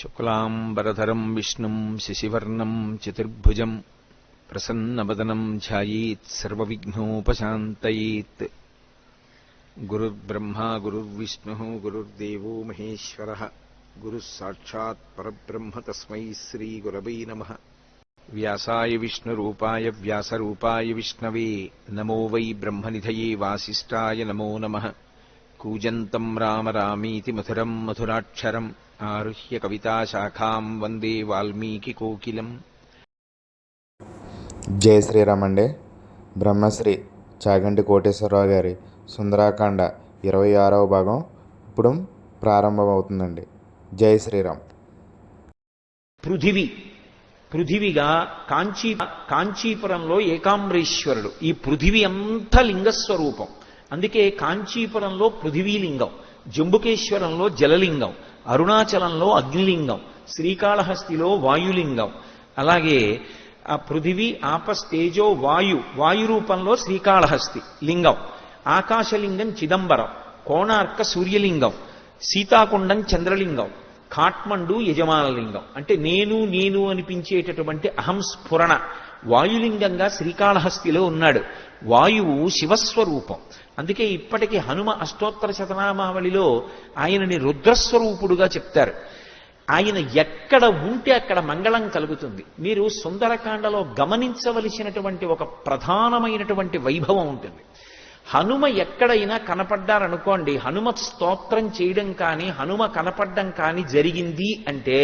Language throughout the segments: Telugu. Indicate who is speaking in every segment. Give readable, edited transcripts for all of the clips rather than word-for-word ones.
Speaker 1: శుక్లాంబరధరం విష్ణుం శశివర్ణం చతుర్భుజం ప్రసన్నవదనం ధ్యాయేత్ సర్వవిఘ్నోపశాంతయేత్. గురుర్బ్రహ్మా గురుర్విష్ణుః గురుర్దేవో మహేశ్వరః గురుః సాక్షాత్ పరబ్రహ్మ తస్మై శ్రీగురవై నమః. వ్యాసాయ విష్ణురూపాయ వ్యాసరూపాయ విష్ణవే నమో వై బ్రహ్మనిధయే వాసిష్ఠాయ నమో నమః. కూజంతం రామ రామీతి మధురం మధురాక్షరం ఆరుహ్య కవితాశాఖాం వందే వాల్మీకి కోకిలం.
Speaker 2: జై శ్రీరామ్ అండి. బ్రహ్మశ్రీ చాగంటి కోటేశ్వరరావు గారి సుందరాకాండ 26వ భాగం ఇప్పుడు ప్రారంభమవుతుందండి. జై శ్రీరామ్.
Speaker 3: పృథివిగా కాంచీపురంలో ఏకాంబరేశ్వరుడు. ఈ పృథివి అంతా లింగస్వరూపం. అందుకే కాంచీపురంలో పృథివీలింగం, జంబుకేశ్వరంలో జలలింగం, అరుణాచలంలో అగ్నిలింగం, శ్రీకాళహస్తిలో వాయులింగం. అలాగే ఆ పృథివీ ఆపస్తేజో వాయు రూపంలో శ్రీకాళహస్తి లింగం, ఆకాశలింగం చిదంబరం, కోణార్క సూర్యలింగం, సీతాకుండం చంద్రలింగం, ఖాట్మండు యజమానలింగం. అంటే నేను అనిపించేటటువంటి అహం స్ఫురణ వాయులింగంగా శ్రీకాళహస్తిలో ఉన్నాడు. వాయువు శివస్వరూపం. అందుకే ఇప్పటికీ హనుమ అష్టోత్తర శతనామావళిలో ఆయనని రుద్రస్వరూపుడుగా చెప్తారు. ఆయన ఎక్కడ ఉంటే అక్కడ మంగళం కలుగుతుంది. మీరు సుందరకాండలో గమనించవలసినటువంటి ఒక ప్రధానమైనటువంటి వైభవం ఉంటుంది. హనుమ ఎక్కడైనా కనపడ్డారనుకోండి, హనుమ స్తోత్రం చేయడం కానీ హనుమ కనపడ్డం కానీ జరిగింది అంటే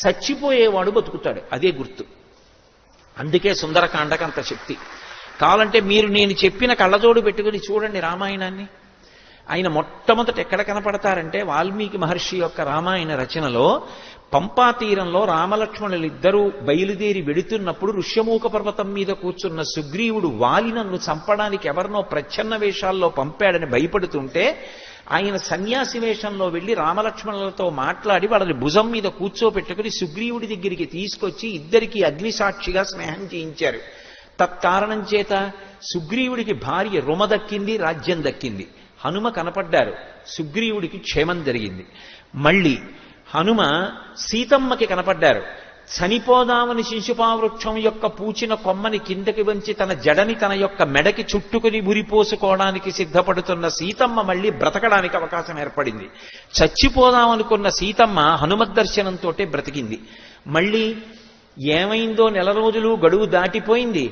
Speaker 3: చచ్చిపోయేవాడు బతుకుతాడు. అదే గుర్తు. అందుకే సుందరకాండకు అంత శక్తి. కావాలంటే మీరు నేను చెప్పిన కళ్ళజోడు పెట్టుకుని చూడండి రామాయణాన్ని. ఆయన మొట్టమొదట ఎక్కడ కనపడతారంటే వాల్మీకి మహర్షి యొక్క రామాయణ రచనలో పంపా తీరంలో రామలక్ష్మణులు ఇద్దరూ బయలుదేరి వెడుతున్నప్పుడు ఋష్యమూక పర్వతం మీద కూర్చున్న సుగ్రీవుడు వాలి నన్ను చంపడానికి ఎవరినో ప్రచ్ఛన్న వేషాల్లో పంపాడని భయపడుతుంటే ఆయన సన్యాసి వేషంలో వెళ్లి రామలక్ష్మణులతో మాట్లాడి వాళ్ళని భుజం మీద కూర్చోపెట్టుకుని సుగ్రీవుడి దగ్గరికి తీసుకొచ్చి ఇద్దరికి అగ్నిసాక్షిగా స్నేహం చేయించారు. తత్కారణం చేత సుగ్రీవుడికి భార్య రుమ దక్కింది, రాజ్యం దక్కింది. హనుమ కనపడ్డారు, సుగ్రీవుడికి క్షేమం జరిగింది. మళ్ళీ హనుమ సీతమ్మకి కనపడ్డారు. చనిపోదామని శిశుపావృక్షం యొక్క పూచిన కొమ్మని కిందకి వంచి తన జడని తన యొక్క మెడకి చుట్టుకుని ఉరిపోసుకోవడానికి సిద్ధపడుతున్న సీతమ్మ మళ్ళీ బ్రతకడానికి అవకాశం ఏర్పడింది. చచ్చిపోదామనుకున్న సీతమ్మ హనుమద్ దర్శనంతో బ్రతికింది. మళ్ళీ ఏమైందో, నెల రోజులు గడువు దాటిపోయింది.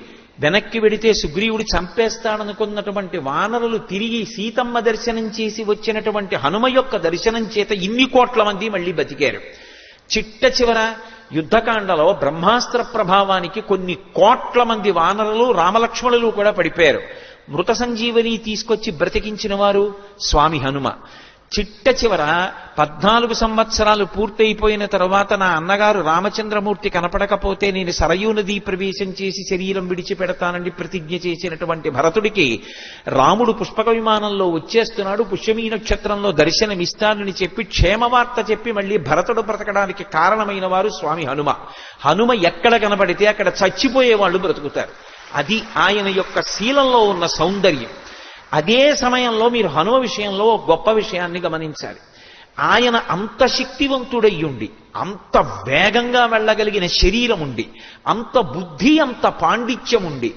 Speaker 3: వెనక్కి వెడితే సుగ్రీవుడు చంపేస్తాడనుకున్నటువంటి వానరులు తిరిగి సీతమ్మ దర్శనం చేసి వచ్చినటువంటి హనుమ యొక్క దర్శనం చేత ఇన్ని కోట్ల మంది మళ్ళీ బతికారు. చిట్ట చివర యుద్ధకాండలో బ్రహ్మాస్త్ర ప్రభావానికి కొన్ని కోట్ల మంది వానరులు రామలక్ష్మణులు కూడా పడిపోయారు. మృత సంజీవని తీసుకొచ్చి బ్రతికించిన వారు స్వామి హనుమ. చిట్ట చివర 14 సంవత్సరాలు పూర్తయిపోయిన తరువాత నా అన్నగారు రామచంద్రమూర్తి కనపడకపోతే నేను సరయూ నదీ ప్రవేశం చేసి శరీరం విడిచిపెడతానని ప్రతిజ్ఞ చేసినటువంటి భరతుడికి రాముడు పుష్పక విమానంలో వచ్చేస్తున్నాడు, పుష్యమీ నక్షత్రంలో దర్శనమిస్తానని చెప్పి క్షేమవార్త చెప్పి మళ్ళీ భరతుడు బ్రతకడానికి కారణమైన వారు స్వామి హనుమ. హనుమ ఎక్కడ కనపడితే అక్కడ చచ్చిపోయే వాళ్ళు బ్రతుకుతారు. అది ఆయన యొక్క శీలంలో ఉన్న సౌందర్యం. అదే సమయంలో మీరు హనుమ విషయంలో గొప్ప విషయాన్ని గమనించాలి. ఆయన అంత శక్తివంతుడయ్యుండి, అంత వేగంగా వెళ్ళగలిగిన శరీరం ఉండి, అంత బుద్ధి, అంత పాండిత్యం ఉండి,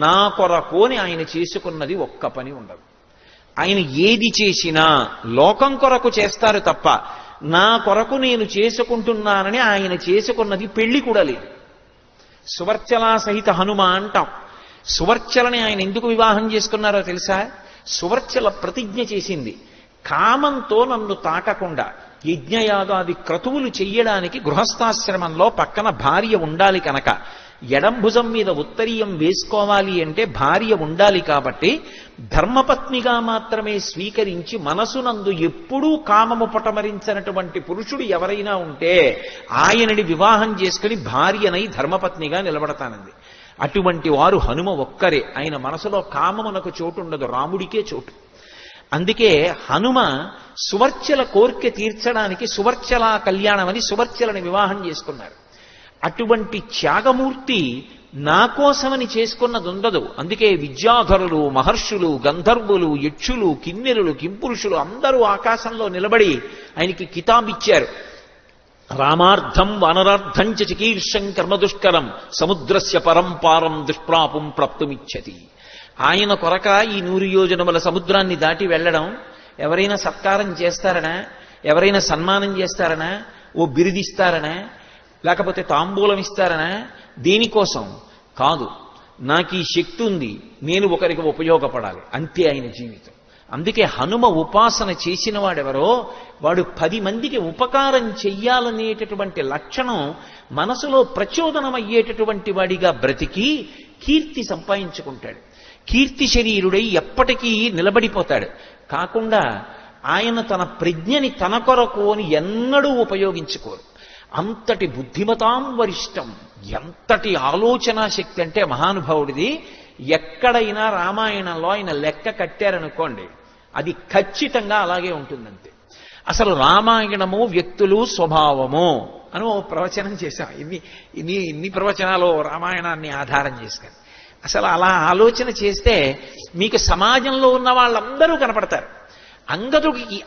Speaker 3: నా కొరకోని ఆయన చేసుకున్నది ఒక్క పని ఉండదు. ఆయన ఏది చేసినా లోకం కొరకు చేస్తారు తప్ప నా కొరకు నేను చేసుకుంటున్నానని ఆయన చేసుకున్నది పెళ్లి కూడా లేదు. సువర్చలా సహిత హనుమ అంటాం. సువర్చలని ఆయన ఎందుకు వివాహం చేసుకున్నారో తెలుసా? సువర్చల ప్రతిజ్ఞ చేసింది, కామంతో నన్ను తాకకుండా యజ్ఞయాగాది క్రతువులు చెయ్యడానికి గృహస్థాశ్రమంలో పక్కన భార్య ఉండాలి కనుక, ఎడం భుజం మీద ఉత్తరీయం వేసుకోవాలి అంటే భార్య ఉండాలి కాబట్టి ధర్మపత్నిగా మాత్రమే స్వీకరించి మనసునందు ఎప్పుడూ కామము పటమరించినటువంటి పురుషుడు ఎవరైనా ఉంటే ఆయనని వివాహం చేసుకుని భార్యనై ధర్మపత్నిగా నిలబడతానంది. అటువంటి వారు హనుమ ఒక్కరే. ఆయన మనసులో కామమునకు చోటు ఉండదు, రాముడికే చోటు. అందుకే హనుమ సువర్చల కోరిక తీర్చడానికి సువర్చల కళ్యాణం అని సువర్చలని వివాహం చేసుకున్నారు. అటువంటి త్యాగమూర్తి నా కోసమని చేసుకున్నది ఉండదు. అందుకే విద్యాధరులు, మహర్షులు, గంధర్వులు, యక్షులు, కిన్నెరులు, కింపురుషులు అందరూ ఆకాశంలో నిలబడి ఆయనకి కితాబిచ్చారు. రామార్థం వానరార్థం చ చికీర్షం కర్మదుష్కరం సముద్రస్య పరంపారం దుష్ప్రాపం ప్రాప్తుమిచ్చతి. ఆయన కొరక ఈ 100 యోజనముల సముద్రాన్ని దాటి వెళ్ళడం ఎవరైనా సత్కారం చేస్తారనా, ఎవరైనా సన్మానం చేస్తారనా, ఓ బిరుదిస్తారనా, లేకపోతే తాంబూలం ఇస్తారనా? దేనికోసం కాదు. నాకు ఈ శక్తి ఉంది, నేను ఒకరికి ఉపయోగపడాలి, అంతే ఆయన జీవితం. అందుకే హనుమ ఉపాసన చేసిన వాడెవరో వాడు 10 మందికి ఉపకారం చెయ్యాలనేటటువంటి లక్షణం మనసులో ప్రచోదనమయ్యేటటువంటి వాడిగా బ్రతికి కీర్తి సంపాదించుకుంటాడు. కీర్తి శరీరుడై ఎప్పటికీ నిలబడిపోతాడు. కాకుండా ఆయన తన ప్రజ్ఞని తన కొరకు అని ఎన్నడూ ఉపయోగించుకోరు. అంతటి బుద్ధిమతాం వరిష్టం, ఎంతటి ఆలోచనా శక్తి అంటే మహానుభావుడిది. ఎక్కడైనా రామాయణంలో ఆయన లెక్క కట్టారనుకోండి, అది ఖచ్చితంగా అలాగే ఉంటుందంతే. అసలు రామాయణము వ్యక్తులు స్వభావము అని ఓ ప్రవచనం చేశాం. ఇన్ని ప్రవచనాలు రామాయణాన్ని ఆధారం చేసుకొని అసలు అలా ఆలోచన చేస్తే మీకు సమాజంలో ఉన్న వాళ్ళందరూ కనపడతారు.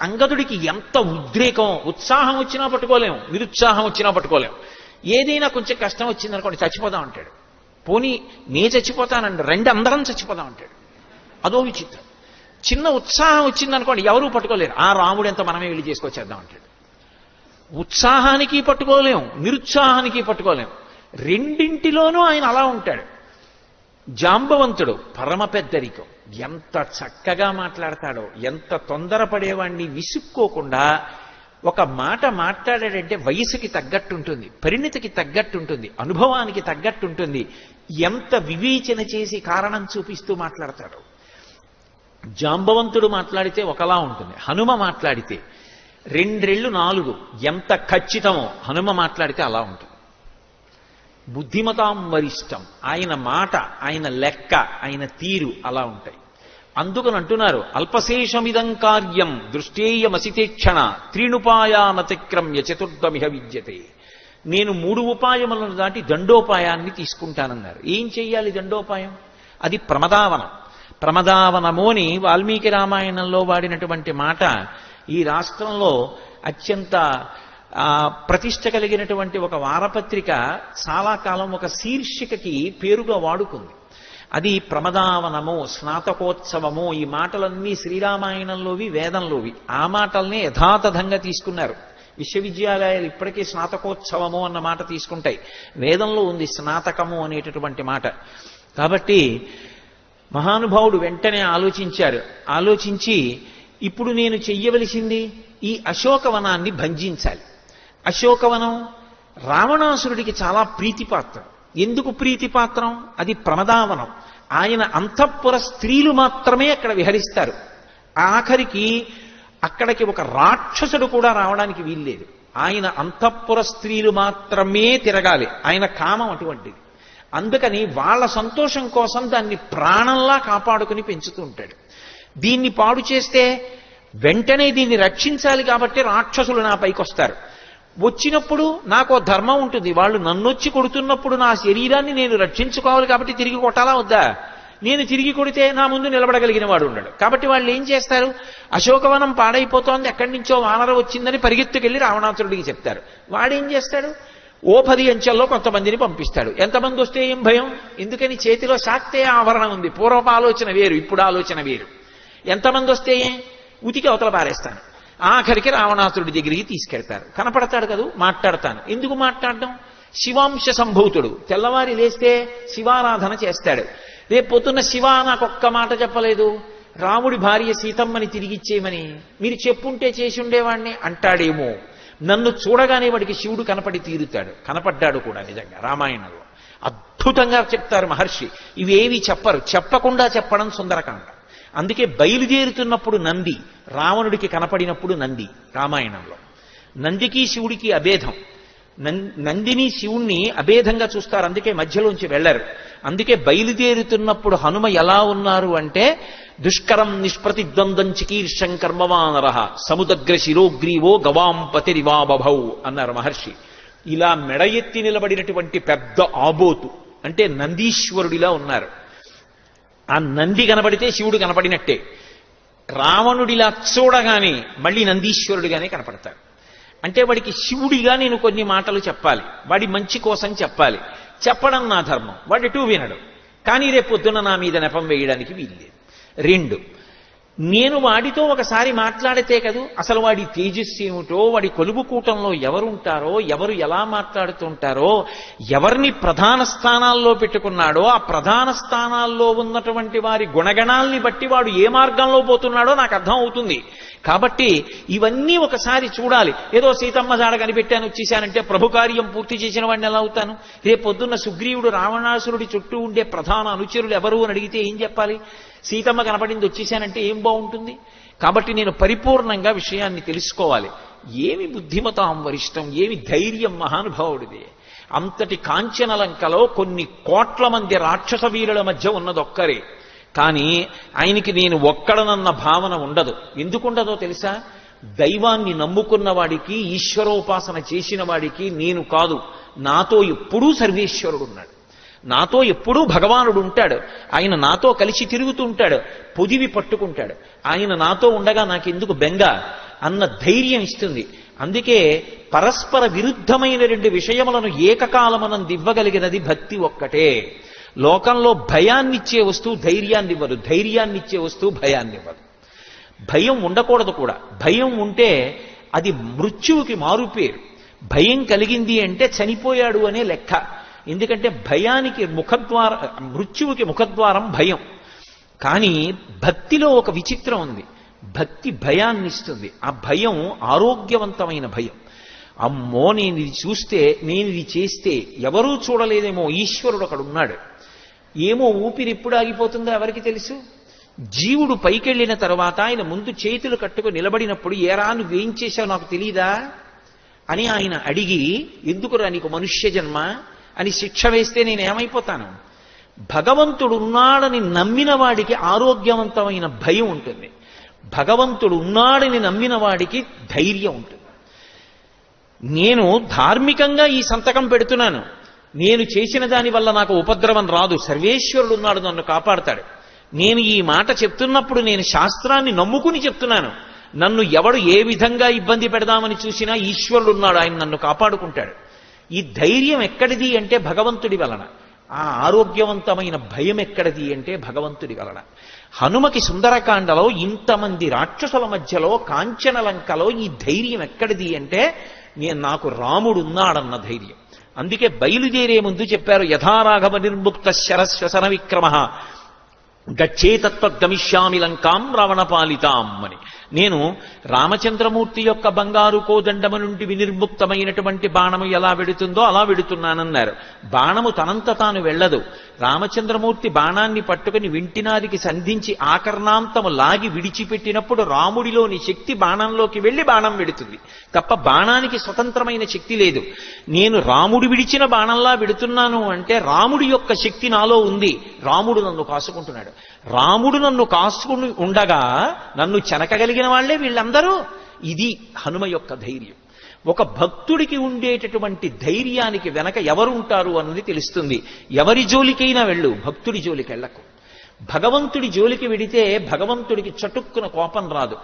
Speaker 3: అంగదుడికి ఎంత ఉద్రేకం, ఉత్సాహం వచ్చినా పట్టుకోలేము, నిరుత్సాహం వచ్చినా పట్టుకోలేము. ఏదైనా కొంచెం కష్టం వచ్చిందనుకోండి చచ్చిపోదాం అంటాడు. పోనీ నే చచ్చిపోతానండి, రండి అందరం చచ్చిపోదాం అంటాడు. అదో విచిత్రం. చిన్న ఉత్సాహం వచ్చిందనుకోండి ఎవరూ పట్టుకోలేరు. ఆ రాముడు ఎంత మనమే వెళ్ళి చేసుకొచ్చేద్దాం అంటాడు. ఉత్సాహానికి పట్టుకోలేం, నిరుత్సాహానికి పట్టుకోలేం. రెండింటిలోనూ ఆయన అలా ఉంటాడు. జాంబవంతుడు పరమ పెద్దరికం, ఎంత చక్కగా మాట్లాడతాడో, ఎంత తొందరపడేవాడిని విసుక్కోకుండా ఒక మాట మాట్లాడాడంటే వయసుకి తగ్గట్టుంటుంది, పరిణితికి తగ్గట్టుంటుంది, అనుభవానికి తగ్గట్టుంటుంది. ఎంత వివేచన చేసి కారణం చూపిస్తూ మాట్లాడతాడు. జాంబవంతుడు మాట్లాడితే ఒకలా ఉంటుంది, హనుమ మాట్లాడితే 2 రెళ్ళు 4 ఎంత ఖచ్చితమో హనుమ మాట్లాడితే అలా ఉంటుంది. బుద్ధిమతాం వరిష్టం, ఆయన మాట, ఆయన లెక్క, ఆయన తీరు అలా ఉంటాయి. అందుకని అంటున్నారు అల్పశేషమిదం కార్యం దృష్టేయమసితేక్షణ త్రీణుపాయానతిక్రమ్య చతుర్థమిహ విద్యతే. నేను 3 ఉపాయములను దాటి దండోపాయాన్ని తీసుకుంటానన్నారు. ఏం చెయ్యాలి దండోపాయం? అది ప్రమదావనం. ప్రమదావనము అని వాల్మీకి రామాయణంలో వాడినటువంటి మాట ఈ రాష్ట్రంలో అత్యంత ప్రతిష్ట కలిగినటువంటి ఒక వారపత్రిక చాలా కాలం ఒక శీర్షికకి పేరుగా వాడుకుంది. అది ప్రమదావనము, స్నాతకోత్సవము. ఈ మాటలన్నీ శ్రీరామాయణంలోవి, వేదంలోవి. ఆ మాటల్ని యథాతథంగా తీసుకున్నారు. విశ్వవిద్యాలయాలు ఇప్పటికీ స్నాతకోత్సవము అన్న మాట తీసుకుంటాయి. వేదంలో ఉంది స్నాతకము అనేటటువంటి మాట. కాబట్టి మహానుభావుడు వెంటనే ఆలోచించారు. ఆలోచించి ఇప్పుడు నేను చెయ్యవలసింది ఈ అశోకవనాన్ని భంజించాలి. అశోకవనం రావణాసురుడికి చాలా ప్రీతిపాత్రం. ఎందుకు ప్రీతిపాత్రం? అది ప్రమదావనం. ఆయన అంతఃపుర స్త్రీలు మాత్రమే అక్కడ విహరిస్తారు. ఆఖరికి అక్కడికి ఒక రాక్షసుడు కూడా రావడానికి వీల్లేదు. ఆయన అంతఃపుర స్త్రీలు మాత్రమే తిరగాలి. ఆయన కామం అటువంటిది. అందుకని వాళ్ళ సంతోషం కోసం దాన్ని ప్రాణంలా కాపాడుకుని పెంచుతూ ఉంటాడు. దీన్ని పాడు చేస్తే వెంటనే దీన్ని రక్షించాలి కాబట్టి రాక్షసులు నా పైకి వస్తారు. వచ్చినప్పుడు నాకు ధర్మం ఉంటుంది. వాళ్ళు నన్నొచ్చి కొడుతున్నప్పుడు నా శరీరాన్ని నేను రక్షించుకోవాలి కాబట్టి తిరిగి కొట్టాలా వద్దా? నేను తిరిగి కొడితే నా ముందు నిలబడగలిగిన వాడు ఉండడు. కాబట్టి వాళ్ళు ఏం చేస్తారు? అశోకవనం పాడైపోతోంది, ఎక్కడి నుంచో వానర వచ్చిందని పరిగెత్తుకెళ్లి రావణాసురుడికి చెప్తారు. వాడేం చేస్తాడు? ఓ 10 అంచెల్లో కొంతమందిని పంపిస్తాడు. ఎంతమంది వస్తే ఏం భయం? ఎందుకని చేతిలో శాక్తేయ ఆవరణం ఉంది. పూర్వపు ఆలోచన వేరు, ఇప్పుడు ఆలోచన వేరు. ఎంతమంది వస్తే ఉతికి అవతల పారేస్తాను. ఆఖరికి రావణాసురుడి దగ్గరికి తీసుకెళ్తారు. కనపడతాడు కదూ, మాట్లాడతాను. ఎందుకు మాట్లాడడం? శివాంశ సంభూతుడు. తెల్లవారి లేస్తే శివారాధన చేస్తాడు. రేపు పొద్దున్న శివ నాకొక్క మాట చెప్పలేదు, రాముడి భార్య సీతమ్మని తిరిగిచ్చేయమని మీరు చెప్పుంటే చేసి ఉండేవాడిని అంటాడేమో. నన్ను చూడగానే వాడికి శివుడు కనపడి తీరుతాడు. కనపడ్డాడు కూడా నిజంగా రామాయణంలో. అద్భుతంగా చెప్తారు మహర్షి. ఇవేవి చెప్పరు, చెప్పకుండా చెప్పడం సుందరకాండ. అందుకే బయలుదేరుతున్నప్పుడు నంది, రావణుడికి కనపడినప్పుడు నంది. రామాయణంలో నందికి శివుడికి అభేదం. నందిని శివుణ్ణి అభేదంగా చూస్తారు. అందుకే మధ్యలోంచి వెళ్లరు. అందుకే బయలుదేరుతున్నప్పుడు హనుమ ఎలా ఉన్నారు అంటే దుష్కరం నిష్ప్రతిద్వందం చికీర్షం కర్మవానర సముదగ్ర శిరోగ్రీవో గవాంపతిరివా బభౌ అన్నారు మహర్షి. ఇలా మెడ ఎత్తి నిలబడినటువంటి పెద్ద ఆబోతు అంటే నందీశ్వరుడిలా ఉన్నారు. ఆ నంది కనబడితే శివుడు కనపడినట్టే. రావణుడిలా చూడగానే మళ్ళీ నందీశ్వరుడిగానే కనపడతారు. అంటే వాడికి శివుడిగా నేను కొన్ని మాటలు చెప్పాలి, వాడి మంచి కోసం చెప్పాలి. చెప్పడం నా ధర్మం, వాడు ఎటు వినడు. కానీ రేపు పొద్దున నా మీద నెపం వేయడానికి వీల్లేదు. 2, నేను వాడితో ఒకసారి మాట్లాడితే కదూ అసలు వాడి తేజస్సు ఏమిటో, వాడి కొలువు కూటంలో ఎవరుంటారో, ఎవరు ఎలా మాట్లాడుతుంటారో, ఎవరిని ప్రధాన స్థానాల్లో పెట్టుకున్నాడో, ఆ ప్రధాన స్థానాల్లో ఉన్నటువంటి వారి గుణగణాల్ని బట్టి వాడు ఏ మార్గంలో పోతున్నాడో నాకు అర్థం అవుతుంది. కాబట్టి ఇవన్నీ ఒకసారి చూడాలి. ఏదో సీతమ్మ జాడ కనిపెట్టాను వచ్చేసానంటే ప్రభు కార్యం పూర్తి చేసిన వాడిని ఎలా అవుతాను? రేపు పొద్దున్న సుగ్రీవుడు రావణాసురుడి చుట్టూ ఉండే ప్రధాన అనుచరులు ఎవరు అని అడిగితే ఏం చెప్పాలి? సీతమ్మ కనపడింది వచ్చేసానంటే ఏం బాగుంటుంది? కాబట్టి నేను పరిపూర్ణంగా విషయాన్ని తెలుసుకోవాలి. ఏమి బుద్ధిమతాం వరిష్టం, ఏమి ధైర్యం మహానుభావుడిది. అంతటి కాంచనలంకలో కొన్ని కోట్ల మంది రాక్షస వీరుల మధ్య ఉన్నదొక్కరే. కానీ ఆయనకి నేను ఒక్కడనన్న భావన ఉండదు. ఎందుకుండదో తెలుసా? దైవాన్ని నమ్ముకున్న వాడికి, ఈశ్వరోపాసన చేసిన వాడికి నేను కాదు, నాతో ఎప్పుడూ సర్వేశ్వరుడు ఉన్నాడు, నాతో ఎప్పుడూ భగవానుడు ఉంటాడు. ఆయన నాతో కలిసి తిరుగుతుంటాడు, పొదివి పట్టుకుంటాడు. ఆయన నాతో ఉండగా నాకెందుకు బెంగ అన్న ధైర్యం ఇస్తుంది. అందుకే పరస్పర విరుద్ధమైన 2 విషయములను ఏకకాలమనందు ఇవ్వగలిగినది భక్తి ఒక్కటే. లోకంలో భయాన్నిచ్చే వస్తువు ధైర్యాన్ని ఇవ్వదు, ధైర్యాన్నిచ్చే వస్తువు భయాన్ని ఇవ్వదు. భయం ఉండకూడదు కూడా. భయం ఉంటే అది మృత్యువుకి మారుపేరు. భయం కలిగింది అంటే చనిపోయాడు అనే లెక్క. ఎందుకంటే భయానికి మృత్యువుకి ముఖద్వారం భయం. కానీ భక్తిలో ఒక విచిత్రం ఉంది. భక్తి భయాన్ని ఇస్తుంది. ఆ భయం ఆరోగ్యవంతమైన భయం. అమ్మో నేను ఇది చూస్తే, నేను ఇది చేస్తే ఎవరూ చూడలేదేమో, ఈశ్వరుడు అక్కడ ఉన్నాడు, ఏమో ఊపిరి ఎప్పుడు ఆగిపోతుందో ఎవరికి తెలుసు? జీవుడు పైకెళ్ళిన తర్వాత ఆయన ముందు చేతులు కట్టుకు నిలబడినప్పుడు ఏరా నువ్వేం చేశావు నాకు తెలీదా అని ఆయన అడిగి, ఎందుకురా నీకు మనుష్య జన్మ అని శిక్ష వేస్తే నేనేమైపోతాను? భగవంతుడు ఉన్నాడని నమ్మిన వాడికి ఆరోగ్యవంతమైన భయం ఉంటుంది. భగవంతుడు ఉన్నాడని నమ్మిన వాడికి ధైర్యం ఉంటుంది. నేను ధార్మికంగా ఈ సంతకం పెడుతున్నాను, నేను చేసిన దాని వల్ల నాకు ఉపద్రవం రాదు, సర్వేశ్వరుడు ఉన్నాడు నన్ను కాపాడతాడు. నేను ఈ మాట చెప్తున్నప్పుడు నేను శాస్త్రాన్ని నమ్ముకుని చెప్తున్నాను. నన్ను ఎవడు ఏ విధంగా ఇబ్బంది పెడదామని చూసినా ఈశ్వరుడు ఉన్నాడు, ఆయన నన్ను కాపాడుకుంటాడు. ఈ ధైర్యం ఎక్కడిది అంటే భగవంతుడి వలన. ఆ ఆరోగ్యవంతమైన భయం ఎక్కడిది అంటే భగవంతుడి వలన. హనుమకి సుందరకాండలో ఇంతమంది రాక్షసుల మధ్యలో కాంచనలంకలో ఈ ధైర్యం ఎక్కడిది అంటే నాకు రాముడున్నాడన్న ధైర్యం. అందుకే బయలుదేరే ముందు చెప్పారు, యథారాఘవ నిర్ముక్త శరశ్వసన విక్రమ గచ్చేతత్వగమిష్యామి లంకాం రావణపాలితాం అని. నేను రామచంద్రమూర్తి యొక్క బంగారు కోదండము నుండి వినిర్ముక్తమైనటువంటి బాణము ఎలా వెడుతుందో అలా వెడుతున్నానన్నారు. బాణము తనంత తాను వెళ్ళదు. రామచంద్రమూర్తి బాణాన్ని పట్టుకుని వింటినారికి సంధించి ఆకర్ణాంతము లాగి విడిచిపెట్టినప్పుడు రాముడిలోని శక్తి బాణంలోకి వెళ్ళి బాణం వెడుతుంది తప్ప బాణానికి స్వతంత్రమైన శక్తి లేదు. నేను రాముడు విడిచిన బాణంలా వెడుతున్నాను అంటే రాముడి యొక్క శక్తి నాలో ఉంది. రాముడు నన్ను కాసుకుంటున్నాడు. రాముడు నన్ను కాసుకుని ఉండగా నన్ను చెనకగలిగిన వాళ్లే వీళ్ళందరూ. ఇది హనుమ యొక్క ధైర్యం. ఒక భక్తుడికి ఉండేటటువంటి ధైర్యానికి వెనక ఎవరుంటారు అన్నది తెలుస్తుంది. ఎవరి జోలికైనా వెళ్ళు, భక్తుడి జోలికి వెళ్ళకు. భగవంతుడి జోలికి వెడితే భగవంతుడికి చటుక్కున కోపం రాదు.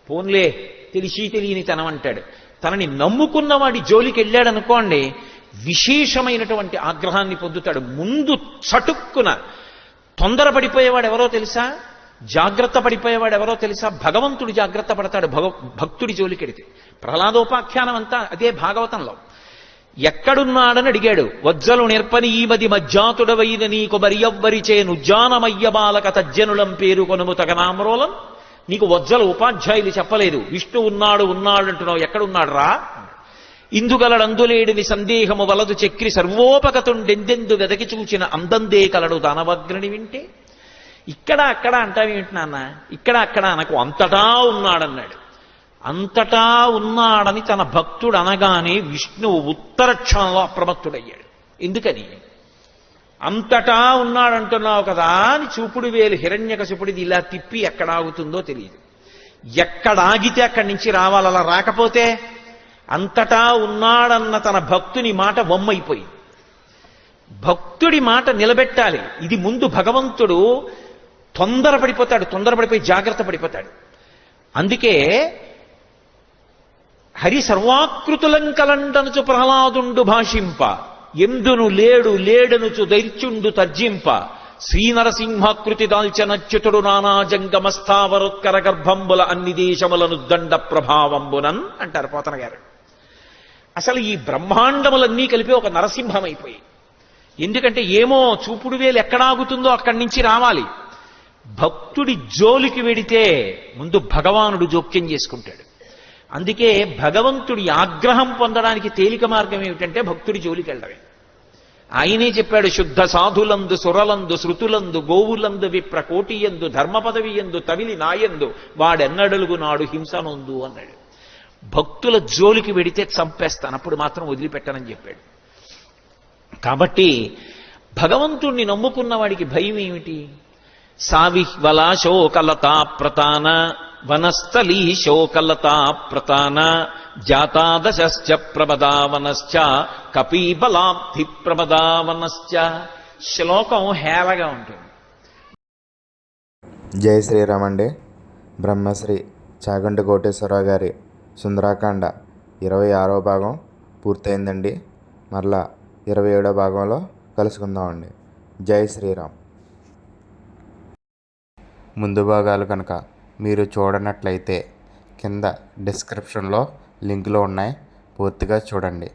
Speaker 3: పోన్లే తెలిసి తెలియని తనం అంటాడు. తనని నమ్ముకున్న వాడి జోలికి వెళ్ళాడనుకోండి విశేషమైనటువంటి ఆగ్రహాన్ని పొందుతాడు. ముందు చటుక్కున తొందరపడిపోయేవాడు ఎవరో తెలుసా? జాగ్రత్త పడిపోయేవాడు ఎవరో తెలుసా? భగవంతుడు జాగ్రత్త పడతాడు భక్తుడి జోలికెడితే. ప్రహ్లాదోపాఖ్యానం అంతా అదే భాగవతంలో. ఎక్కడున్నాడని అడిగాడు. వజ్జలు నేర్పని ఈ మది మజ్జాతుడవైన నీకు మరియవ్వరిచే నుజ్జానమయ్య బాలక తజ్జనులం పేరు కొనుము తగనామ్రోలం. నీకు వజ్జల ఉపాధ్యాయులు చెప్పలేదు, విష్ణు ఉన్నాడు అంటున్నావు, ఎక్కడున్నాడు రా? ఇందుగలడందులేడిని సందేహము వలదు చక్రి సర్వోపగతుండెందెందు వెదకి చూచిన అందందే కలడు దానవగ్రని వింటే. ఇక్కడ అక్కడ అంటావేమిటి నాన్న? ఇక్కడ అక్కడ అనకు, అంతటా ఉన్నాడన్నాడు. అంతటా ఉన్నాడని తన భక్తుడు అనగానే విష్ణువు ఉత్తర క్షణంలో అప్రమత్తుడయ్యాడు. ఎందుకని? అంతటా ఉన్నాడంటున్నావు కదా అని చూపుడు వేలు హిరణ్యకశిపుడిది ఇలా తిప్పి ఎక్కడ ఆగుతుందో తెలియదు. ఎక్కడాగితే అక్కడి నుంచి రావాలి. అలా రాకపోతే అంతటా ఉన్నాడన్న తన భక్తుని మాట వమ్మైపోయింది. భక్తుడి మాట నిలబెట్టాలి. ఇది ముందు భగవంతుడు తొందరపడిపోయి జాగ్రత్త పడిపోతాడు. అందుకే హరి సర్వాకృతులం కలండనుచు ప్రహ్లాదుండు భాషింప ఎందును లేడు లేడనుచు దైత్యుండు తర్జింప శ్రీనరసింహాకృతి దాల్చనచ్యుతుడు నానా జంగమస్థావరోత్కర గర్భంబుల అన్ని దేశములను దండ ప్రభావంబునన్ అంటారు పోతన గారు. అసలు ఈ బ్రహ్మాండములన్నీ కలిపి ఒక నరసింహం అయిపోయి. ఎందుకంటే ఏమో చూపుడు వేలు ఎక్కడాగుతుందో అక్కడి నుంచి రావాలి. భక్తుడి జోలికి వెడితే ముందు భగవానుడు జోక్యం చేసుకుంటాడు. అందుకే భగవంతుడి ఆగ్రహం పొందడానికి తేలిక మార్గం ఏమిటంటే భక్తుడి జోలికి వెళ్ళడమే. ఆయనే చెప్పాడు, శుద్ధ సాధులందు సురలందు శృతులందు గోవులందు విప్ర కోటియందు ధర్మ పదవియందు తవిలి నాయందు వాడెన్నడలుగు నాడు హింసనొందు అన్నాడు. భక్తుల జోలికి వెడితే చంపేస్తాను, అప్పుడు మాత్రం వదిలిపెట్టనని చెప్పాడు. కాబట్టి భగవంతుణ్ణి నమ్ముకున్న వాడికి భయం ఏమిటి? సావిహ్వల శోకలతా ప్రతాన వనస్థలీ శోకలతా ప్రతాన జాతాదశ్చ ప్రమదావనశ్చ కపీబలాబ్ధి ప్రమదావనశ్చ. శ్లోకం హేళగా ఉంటుంది.
Speaker 2: జై శ్రీరామ్ అండి. బ్రహ్మశ్రీ చాగంటి కోటేశ్వరరావు గారి సుందరాకాండ 26వ భాగం పూర్తయిందండి. మరలా 27వ భాగంలో కలుసుకుందామండి. జై శ్రీరామ్. ముందు భాగాలు కనుక మీరు చూడనట్లయితే కింద డిస్క్రిప్షన్లో లింకులు ఉన్నాయి, పూర్తిగా చూడండి.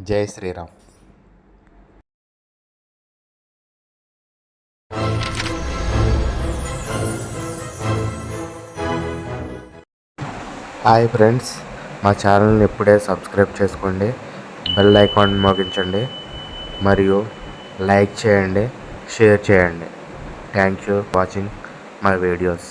Speaker 2: జై శ్రీరామ్. హాయ్ ఫ్రెండ్స్, మా ఛానల్ని ఇప్పుడే సబ్స్క్రైబ్ చేసుకోండి, బెల్ ఐకాన్ మోగించండి మరియు లైక్ చేయండి, షేర్ చేయండి. Thank you watching my videos.